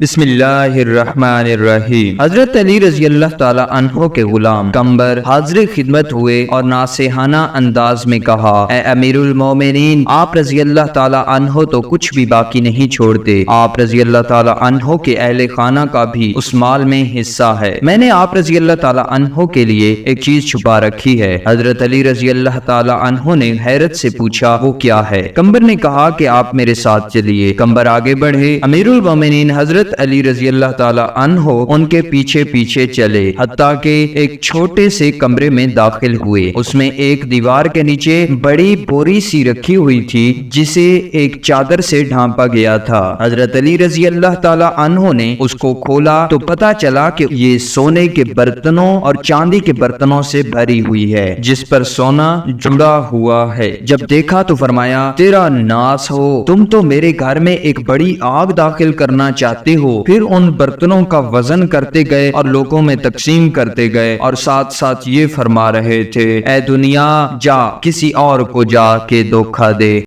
بسم اللہ الرحمن الرحیم۔ حضرت علی رضی اللہ تعالی عنہ کے غلام کمبر حاضر خدمت ہوئے اور ناصحانہ انداز میں کہا، اے امیر المومنین، آپ رضی اللہ تعالی عنہ تو کچھ بھی باقی نہیں چھوڑتے۔ آپ رضی اللہ تعالی عنہ کے اہل خانہ کا بھی اس مال میں حصہ ہے۔ میں نے آپ رضی اللہ تعالی عنہ کے لیے ایک چیز چھپا رکھی ہے۔ حضرت علی رضی اللہ تعالی عنہ نے حیرت سے پوچھا، وہ کیا ہے؟ کمبر نے کہا کہ آپ میرے ساتھ چلیے۔ کمبر آگے بڑھے۔ امیر المومنین حضرت علی رضی اللہ تعالی عنہ ان کے پیچھے پیچھے چلے، حتیٰ کہ ایک چھوٹے سے کمرے میں داخل ہوئے۔ اس میں ایک دیوار کے نیچے بڑی بوری سی رکھی ہوئی تھی، جسے ایک چادر سے ڈھانپا گیا تھا۔ حضرت علی رضی اللہ تعالی عنہ نے اس کو کھولا تو پتا چلا کہ یہ سونے کے برتنوں اور چاندی کے برتنوں سے بھری ہوئی ہے، جس پر سونا جڑا ہوا ہے۔ جب دیکھا تو فرمایا، تیرا ناس ہو، تم تو میرے گھر میں ایک بڑی آگ داخل کرنا چاہتے ہو۔ پھر ان برتنوں کا وزن کرتے گئے اور لوگوں میں تقسیم کرتے گئے، اور ساتھ ساتھ یہ فرما رہے تھے، اے دنیا، جا کسی اور کو جا کے دھوکہ دے۔